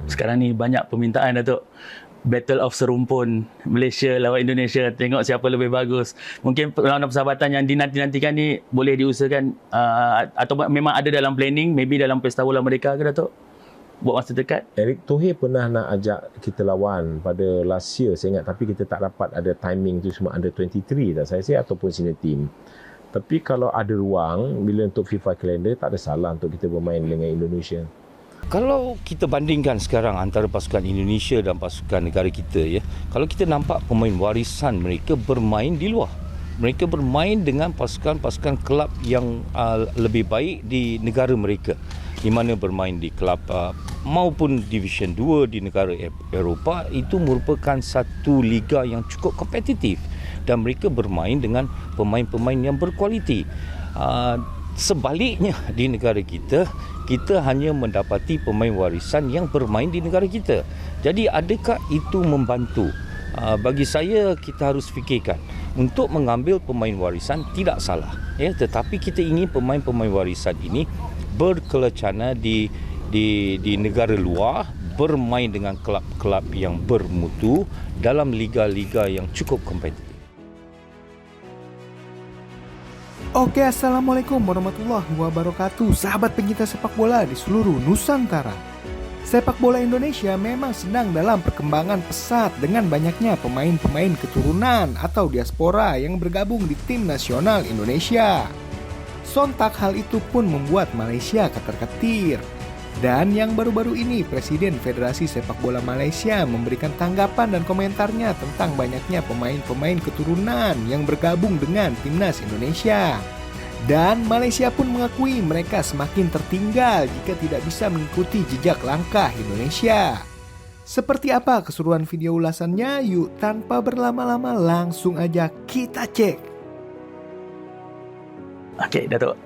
Sekarang ni banyak permintaan, Datuk. Battle of serumpun Malaysia lawan Indonesia, tengok siapa lebih bagus. Mungkin perlawanan persahabatan yang dinanti-nantikan ni boleh diusahakan atau memang ada dalam planning, maybe dalam Pesta Bola Merdeka ke, Datuk? Buat masa dekat. Eric Thohir pernah nak ajak kita lawan pada last year saya ingat, tapi kita tak dapat ada timing tu, cuma under 23 tak saya ataupun senior team. Tapi kalau ada ruang bila untuk FIFA calendar, tak ada salah untuk kita bermain dengan Indonesia. Kalau kita bandingkan sekarang antara pasukan Indonesia dan pasukan negara kita, ya, kalau kita nampak pemain warisan mereka bermain di luar. Mereka bermain dengan pasukan-pasukan kelab yang lebih baik di negara mereka, di mana bermain di kelab maupun Division 2 di negara Eropah. Itu merupakan satu liga yang cukup kompetitif dan mereka bermain dengan pemain-pemain yang berkualiti. Sebaliknya di negara kita, kita hanya mendapati pemain warisan yang bermain di negara kita. Jadi adakah itu membantu? Bagi saya, kita harus fikirkan. Untuk mengambil pemain warisan tidak salah, ya, tetapi kita ingin pemain-pemain warisan ini berkelacana di negara luar, bermain dengan kelab-kelab yang bermutu dalam liga-liga yang cukup kompetitif. Oke, Assalamualaikum warahmatullahi wabarakatuh, sahabat pencinta sepak bola di seluruh Nusantara. Sepak bola Indonesia memang sedang dalam perkembangan pesat dengan banyaknya pemain-pemain keturunan atau diaspora yang bergabung di tim nasional Indonesia. Sontak hal itu pun membuat Malaysia ketar-ketir. Dan yang baru-baru ini, Presiden Federasi Sepak Bola Malaysia memberikan tanggapan dan komentarnya tentang banyaknya pemain-pemain keturunan yang bergabung dengan timnas Indonesia. Dan Malaysia pun mengakui mereka semakin tertinggal jika tidak bisa mengikuti jejak langkah Indonesia. Seperti apa keseruan video ulasannya? Yuk, tanpa berlama-lama langsung aja kita cek. Okey, Datuk.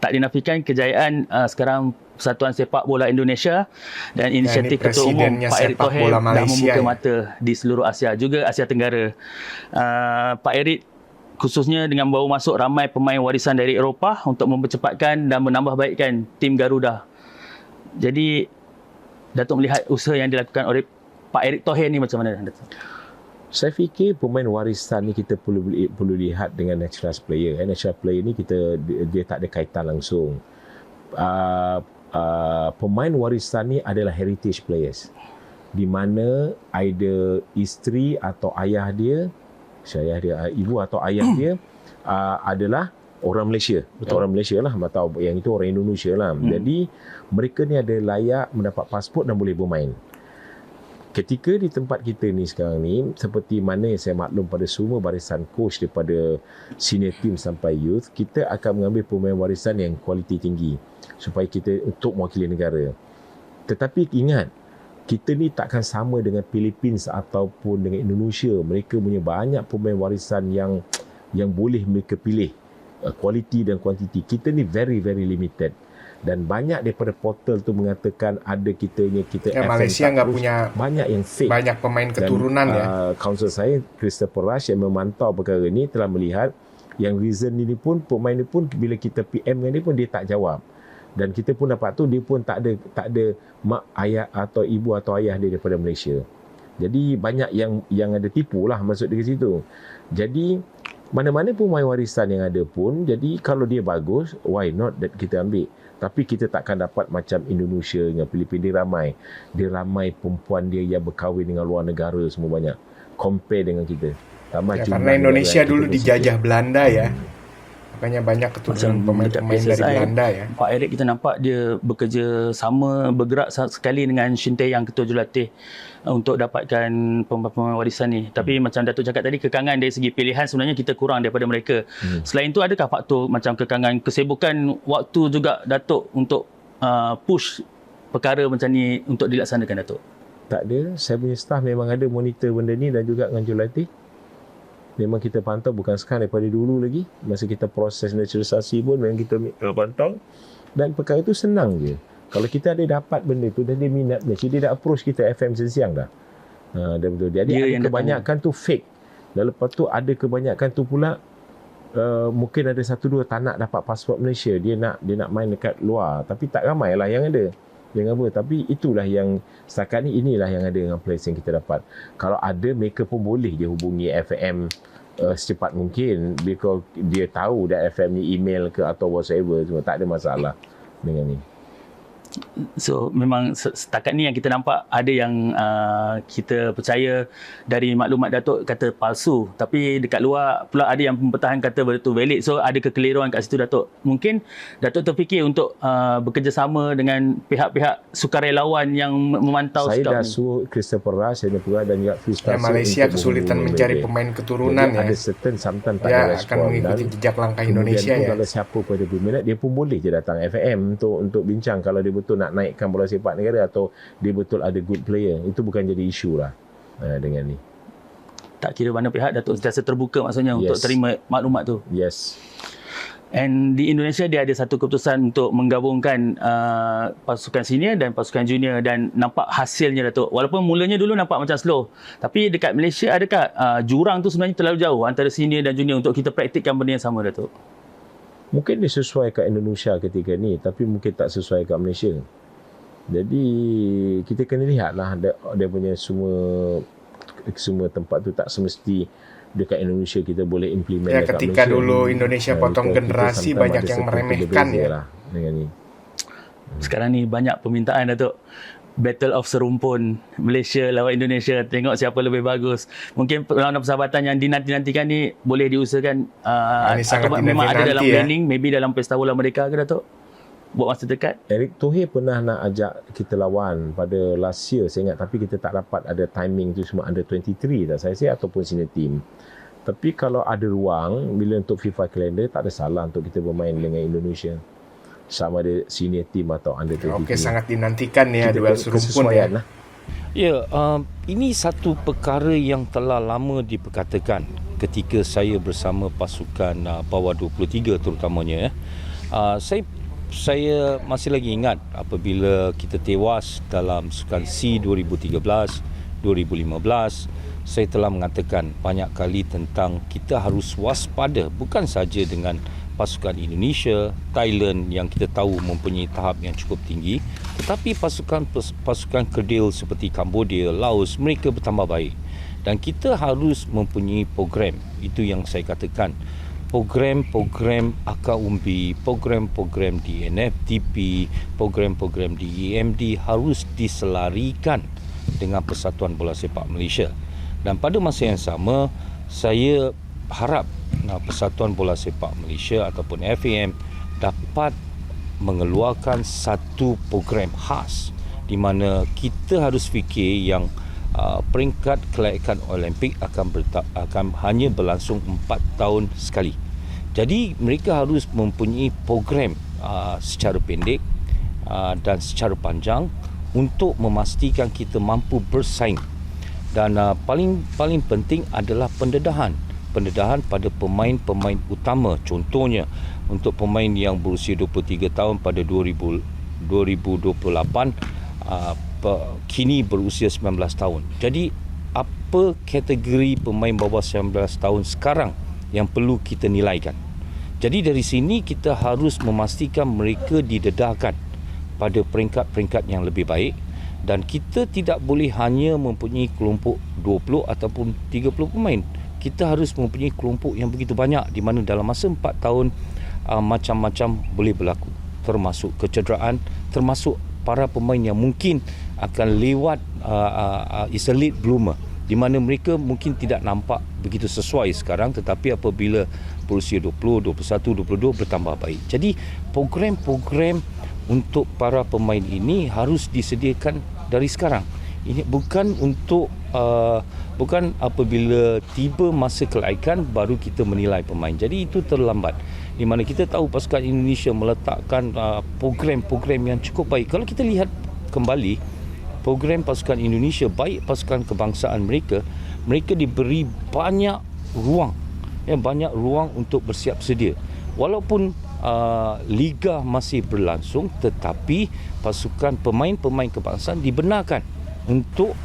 Tak dinafikan kejayaan sekarang Persatuan Sepak Bola Indonesia dan inisiatif Ketua Umum Pak Erick Thohir dah membuka mata di seluruh Asia, juga Asia Tenggara. Pak Erick khususnya dengan bawa masuk ramai pemain warisan dari Eropah untuk mempercepatkan dan menambah baikkan tim Garuda. Jadi Datuk melihat usaha yang dilakukan oleh Pak Erick Thohir ni macam mana, Datuk? Saya fikir pemain warisan ni kita perlu lihat dengan naturalized player. Naturalized player ni dia tak ada kaitan langsung. Pemain warisan ni adalah heritage players, di mana either isteri atau ayah dia, ibu atau ayah dia adalah orang Malaysia. Betul. Orang Malaysia lah, atau yang itu orang Indonesia lah. Jadi mereka ni ada layak mendapat pasport dan boleh bermain. Ketika di tempat kita ni sekarang ni, seperti mana yang saya maklum pada semua barisan coach daripada senior team sampai youth, kita akan mengambil pemain warisan yang kualiti tinggi supaya kita untuk mewakili negara. Tetapi ingat, kita ni takkan sama dengan Philippines ataupun dengan Indonesia. Mereka punya banyak pemain warisan yang boleh mereka pilih, kualiti dan kuantiti. Kita ni very very limited. Dan banyak daripada portal tu mengatakan ada kita Malaysia enggak punya banyak yang fake, banyak pemain keturunan. Dan, counsel saya Christopher Rush yang memantau perkara ni telah melihat yang reason ini pun, pemain ni pun bila kita PM dengan dia pun dia tak jawab. Dan kita pun dapat tu dia pun tak ada mak ayah atau ibu atau ayah dia daripada Malaysia. Jadi banyak yang ada tipu lah masuk di situ. Jadi mana-mana pemain warisan yang ada pun, jadi kalau dia bagus, why not that kita ambil. Tapi kita takkan dapat macam Indonesia dengan Filipina. Dia ramai perempuan dia yang berkahwin dengan luar negara semua banyak. Compare dengan kita. Karena Indonesia dulu dijajah Belanda ya. Makanya banyak keturunan pemain-pemain dari Belanda ya. Pak Erick kita nampak dia bekerja sama, bergerak sekali dengan Shin Tae-Yang, Ketua Jurulatih, untuk dapatkan pemain warisan ni. Tapi macam Datuk cakap tadi, kekangan dari segi pilihan sebenarnya kita kurang daripada mereka. Selain itu, adakah faktor macam kekangan, kesibukan waktu juga Datuk untuk push perkara macam ni untuk dilaksanakan, Datuk? Tak ada. Saya punya staff memang ada monitor benda ni dan juga dengan jurulatih. Memang kita pantau, bukan sekarang, daripada dulu lagi. Masa kita proses naturalisasi pun memang kita pantau. Dan perkara itu senang je. Kalau kita ada dapat benda tu dan dia minat Malaysia, dia dah approach kita FM siang dah. Dah betul. Jadi ada kebanyakan tu fake. Dan lepas tu ada kebanyakan tu pula mungkin ada 1-2 tak nak dapat pasport Malaysia. Dia nak main dekat luar. Tapi tak ramai lah yang ada. Dengan apa? Tapi itulah yang setakat ni, inilah yang ada dengan players yang kita dapat. Kalau ada, mereka pun boleh dia hubungi FM secepat mungkin, because dia tahu dah FM ni email ke atau whatsoever, semua tak ada masalah dengan ni. So memang setakat ni yang kita nampak ada yang kita percaya dari maklumat Datuk kata palsu, tapi dekat luar pula ada yang mempertahan kata betul valid. So ada kekeliruan kat situ Datuk. Mungkin Datuk terfikir untuk bekerjasama dengan pihak-pihak sukarelawan yang memantau Saya dah ni. suruh Christopher Rush, Singapura dan juga Fustasa Malaysia kesulitan mencari pemain keturunan. Jadi ada certain sometimes tak dia ada akan respon. mengikuti Dan jejak langkah kemudian Indonesia pun ya. kalau siapa pun ada berminat, dia pun boleh je datang FM untuk bincang kalau dia betul nak naikkan bola sepak negara atau dia betul ada good player. Itu bukan jadi isu lah dengan ni. Tak kira mana pihak, Datuk sentiasa terbuka maksudnya untuk Yes. terima maklumat tu. Yes. And di Indonesia dia ada satu keputusan untuk menggabungkan pasukan senior dan pasukan junior, dan nampak hasilnya Datuk. Walaupun mulanya dulu nampak macam slow, tapi dekat Malaysia adakah jurang tu sebenarnya terlalu jauh antara senior dan junior untuk kita praktikkan benda yang sama Datuk? Mungkin dia sesuai kat Indonesia ketika ni, tapi mungkin tak sesuai kat Malaysia. Jadi kita kena lihatlah dia punya semua tempat tu tak semesti dekat Indonesia kita boleh implement Ya, dekat ketika Malaysia. dulu Indonesia potong generasi, sometimes banyak ada yang certain meremehkan berbeza ya. lah dengan ni. Sekarang ni banyak permintaan Datuk. Battle of serumpun Malaysia lawan Indonesia, tengok siapa lebih bagus. Mungkin perlawanan persahabatan yang dinanti-nantikan ni boleh diusahakan Ini sangat atau memang ada dalam dinanti-nanti, planning, maybe dalam Pesta Bola Merdeka ke Datuk? Buat masa dekat. Eric Thohir pernah nak ajak kita lawan pada last year saya ingat, tapi kita tak dapat ada timing tu, semua under 23 tak saya ataupun senior team. Tapi kalau ada ruang bila untuk FIFA calendar, tak ada salah untuk kita bermain dengan Indonesia, sama ada senior team atau under 23. Oke, sangat dinantikan ya Kita duel ada serumpun kesesuaian ya. lah. Ya, ini satu perkara yang telah lama diperkatakan ketika saya bersama pasukan bawah 23 terutamanya. Saya masih lagi ingat apabila kita tewas dalam Sukan C 2013, 2015, saya telah mengatakan banyak kali tentang kita harus waspada bukan saja dengan pasukan Indonesia, Thailand yang kita tahu mempunyai tahap yang cukup tinggi, tetapi pasukan kerdil seperti Cambodia, Laos, mereka bertambah baik. Dan kita harus mempunyai program, itu yang saya katakan. Program-program akar umbi, program-program di NFDP, program-program di EMD harus diselarikan dengan Persatuan Bola Sepak Malaysia. Dan pada masa yang sama, saya harap Persatuan Bola Sepak Malaysia ataupun FAM dapat mengeluarkan satu program khas di mana kita harus fikir yang peringkat kelayakan Olimpik akan hanya berlangsung 4 tahun sekali. Jadi mereka harus mempunyai program secara pendek dan secara panjang untuk memastikan kita mampu bersaing. Dan paling penting adalah pendedahan pada pemain-pemain utama. Contohnya untuk pemain yang berusia 23 tahun pada 2028 kini berusia 19 tahun. Jadi apa kategori pemain bawah 19 tahun sekarang yang perlu kita nilaikan? Jadi dari sini kita harus memastikan mereka didedahkan pada peringkat-peringkat yang lebih baik, dan kita tidak boleh hanya mempunyai kelompok 20 ataupun 30 pemain. Kita harus mempunyai kelompok yang begitu banyak di mana dalam masa 4 tahun macam-macam boleh berlaku, termasuk kecederaan, termasuk para pemain yang mungkin akan lewat is a late bloomer, di mana mereka mungkin tidak nampak begitu sesuai sekarang, tetapi apabila berusia 20, 21, 22 bertambah baik. Jadi program-program untuk para pemain ini harus disediakan dari sekarang. Ini bukan untuk bukan apabila tiba masa kelaikan baru kita menilai pemain. Jadi itu terlambat. Di mana kita tahu pasukan Indonesia meletakkan program-program yang cukup baik. Kalau kita lihat kembali program pasukan Indonesia, baik pasukan kebangsaan mereka diberi banyak ruang untuk bersiap sedia. Walaupun liga masih berlangsung, tetapi pemain-pemain kebangsaan dibenarkan untuk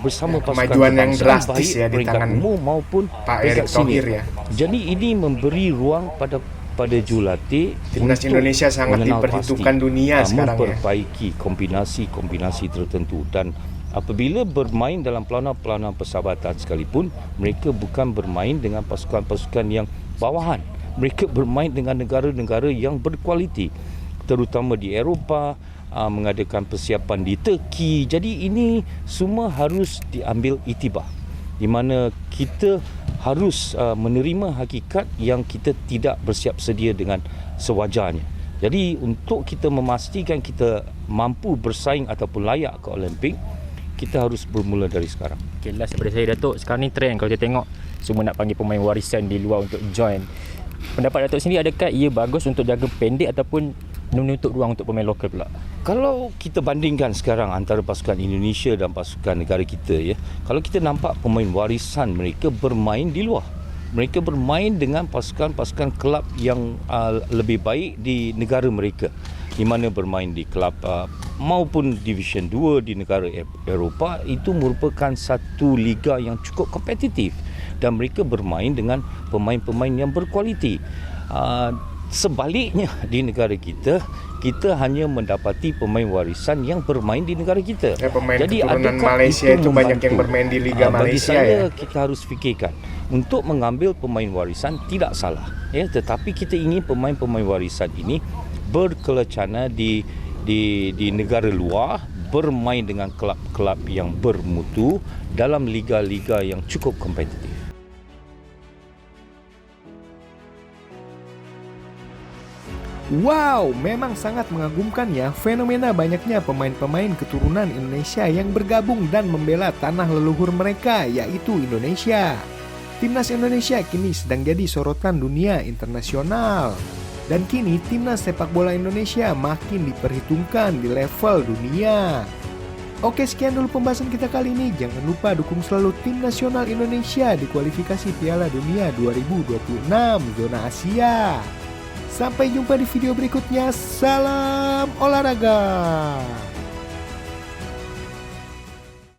bersama pasukan kemajuan yang kebangsaan, drastis baik ya di peringkat tangan umum maupun Pak peringkat Erick Thohir senior. ya. Jadi ini memberi ruang pada pada jurulatih Timnas untuk Indonesia sangat mengenal diperhitungkan pasti, dunia sekarang ya. memperbaiki kombinasi-kombinasi tertentu, dan apabila bermain dalam pelana-pelana persahabatan sekalipun, mereka bukan bermain dengan pasukan-pasukan yang bawahan. Mereka bermain dengan negara-negara yang berkualiti, terutama di Eropah, mengadakan persiapan di Turki. Jadi ini semua harus diambil iktibar, di mana kita harus menerima hakikat yang kita tidak bersiap sedia dengan sewajarnya. Jadi untuk kita memastikan kita mampu bersaing ataupun layak ke Olimpik, kita harus bermula dari sekarang. Okay, last daripada saya, Datuk. Sekarang ni trend kalau kita tengok semua nak panggil pemain warisan di luar untuk join. Pendapat Datuk sendiri, adakah ia bagus untuk jaga pendek ataupun menutup ruang untuk pemain lokal pula? Kalau kita bandingkan sekarang antara pasukan Indonesia dan pasukan negara kita, ya, kalau kita nampak pemain warisan mereka bermain di luar. Mereka bermain dengan pasukan-pasukan kelab yang lebih baik di negara mereka, di mana bermain di kelab maupun Division 2 di negara Eropah. Itu merupakan satu liga yang cukup kompetitif dan mereka bermain dengan pemain-pemain yang berkualiti. Sebaliknya di negara kita hanya mendapati pemain warisan yang bermain di negara kita. Pemain Jadi keturunan adakah Malaysia itu banyak yang bermain di Liga bagi Malaysia saya, ya. kita harus fikirkan untuk mengambil pemain warisan tidak salah, ya, tetapi kita ingin pemain-pemain warisan ini berkelacana di negara luar, bermain dengan kelab-kelab yang bermutu dalam liga-liga yang cukup kompetitif. Wow, memang sangat mengagumkan ya fenomena banyaknya pemain-pemain keturunan Indonesia yang bergabung dan membela tanah leluhur mereka, yaitu Indonesia. Timnas Indonesia kini sedang jadi sorotan dunia internasional. Dan kini timnas sepak bola Indonesia makin diperhitungkan di level dunia. Oke, sekian dulu pembahasan kita kali ini. Jangan lupa dukung selalu tim nasional Indonesia di kualifikasi Piala Dunia 2026 zona Asia. Sampai jumpa di video berikutnya. Salam olahraga.